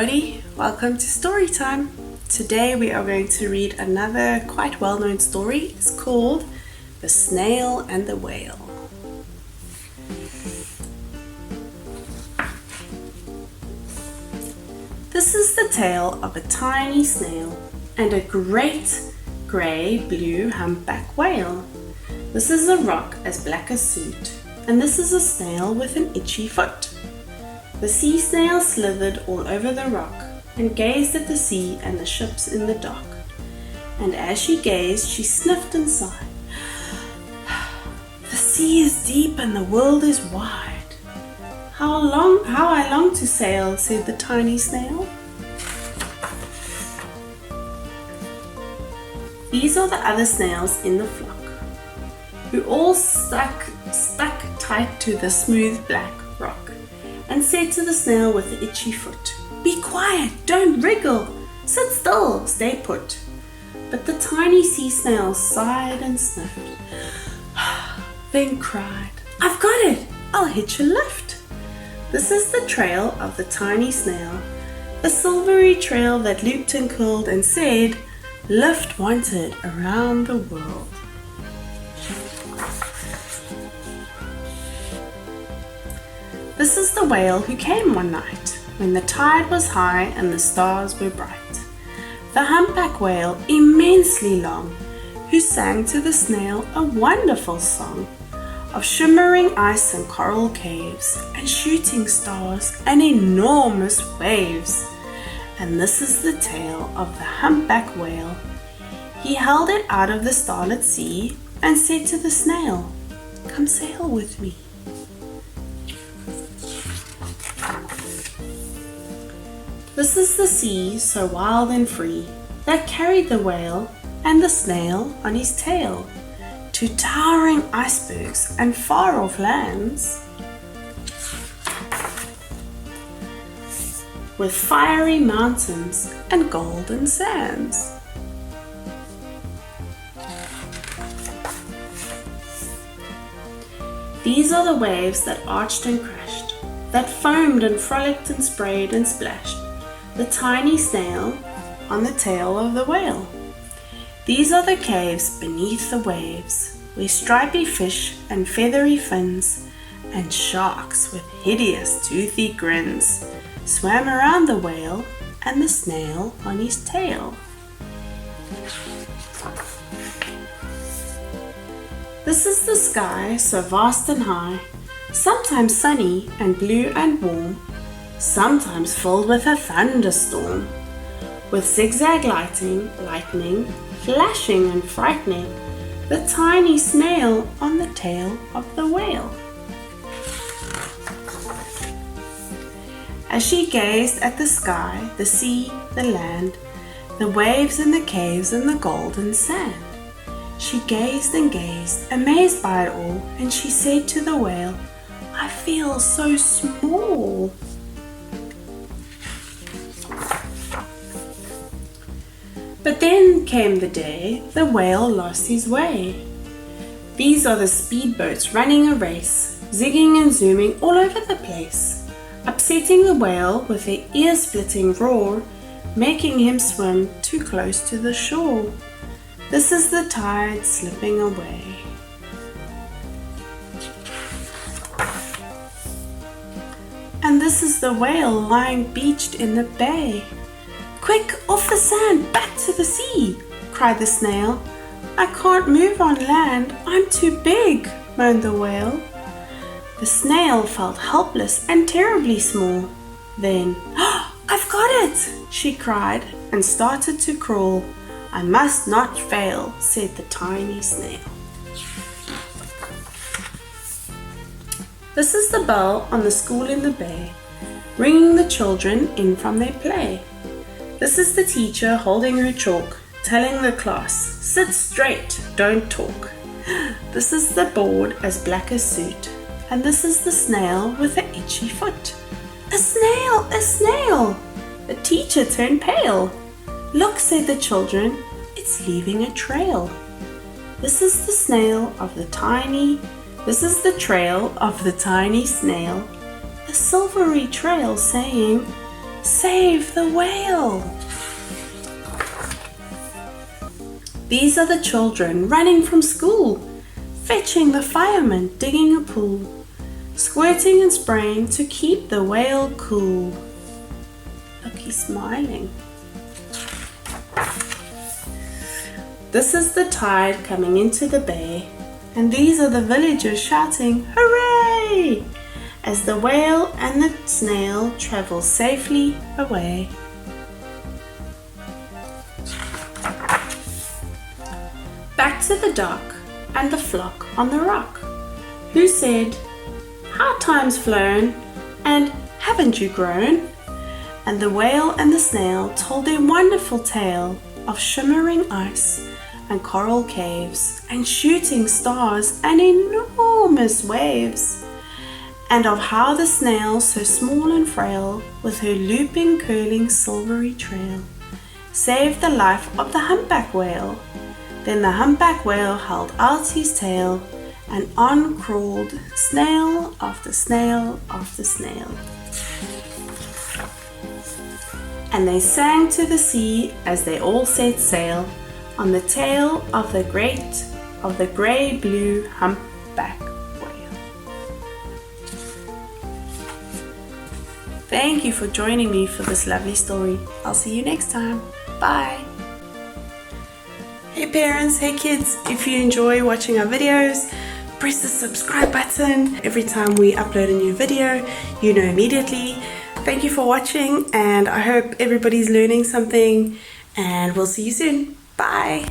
everybody, welcome to story time. Today we are going to read another quite well-known story. It's called The Snail and the Whale. This is the tale of a tiny snail and a great grey-blue humpback whale. This is a rock as black as soot, and this is a snail with an itchy foot. The sea snail slithered all over the rock and gazed at the sea and the ships in the dock. And as she gazed, she sniffed and sighed. The sea is deep and the world is wide. How I long to sail, said the tiny snail. These are the other snails in the flock, who all stuck tight to the smooth black rock, and said to the snail with the itchy foot, "Be quiet, don't wriggle, sit still, stay put." But the tiny sea snail sighed and sniffed, then cried, "I've got it, I'll hitch a lift." This is the trail of the tiny snail, a silvery trail that looped and curled and said, "Lift wanted around the world." This is the whale who came one night, when the tide was high and the stars were bright. The humpback whale, immensely long, who sang to the snail a wonderful song of shimmering ice and coral caves, and shooting stars and enormous waves. And this is the tale of the humpback whale. He held it out of the starlit sea and said to the snail, "Come sail with me." This is the sea, so wild and free, that carried the whale and the snail on his tail to towering icebergs and far-off lands, with fiery mountains and golden sands. These are the waves that arched and crashed, that foamed and frolicked and sprayed and splashed the tiny snail on the tail of the whale. These are the caves beneath the waves, where stripy fish and feathery fins and sharks with hideous toothy grins swam around the whale and the snail on his tail. This is the sky, so vast and high, sometimes sunny and blue and warm, sometimes filled with a thunderstorm, with zigzag lightning, flashing and frightening the tiny snail on the tail of the whale. As she gazed at the sky, the sea, the land, the waves and the caves and the golden sand, she gazed and gazed, amazed by it all, and she said to the whale, "I feel so small." But then came the day the whale lost his way. These are the speedboats running a race, zigging and zooming all over the place, upsetting the whale with their ear-splitting roar, making him swim too close to the shore. This is the tide slipping away. And this is the whale lying beached in the bay. "Quick, off the sand, back to the sea," cried the snail. "I can't move on land, I'm too big," moaned the whale. The snail felt helpless and terribly small. Then, "Oh, I've got it," she cried and started to crawl. "I must not fail," said the tiny snail. This is the bell on the school in the bay, ringing the children in from their play. This is the teacher holding her chalk, telling the class, "Sit straight, don't talk." This is the board as black as soot, and this is the snail with the itchy foot. "A snail, a snail!" The teacher turned pale. "Look," said the children, "it's leaving a trail." This is the trail of the tiny snail, a silvery trail saying, Save the whale! These are the children running from school, fetching the fireman digging a pool, squirting and spraying to keep the whale cool. Look, he's smiling. This is the tide coming into the bay, and these are the villagers shouting, "Hooray!" as the whale and the snail travel safely away. Back to the dock and the flock on the rock, who said, "How time's flown, and haven't you grown?" And the whale and the snail told their wonderful tale of shimmering ice and coral caves and shooting stars and enormous waves, and of how the snail, so small and frail, with her looping, curling, silvery trail, saved the life of the humpback whale. Then the humpback whale held out his tail, and on crawled snail after snail after snail. And they sang to the sea as they all set sail on the tail of the grey-blue humpback whale. Thank you for joining me for this lovely story. I'll see you next time. Bye. Hey parents, hey kids, if you enjoy watching our videos, press the subscribe button. Every time we upload a new video, you know immediately. Thank you for watching, and I hope everybody's learning something, and we'll see you soon. Bye.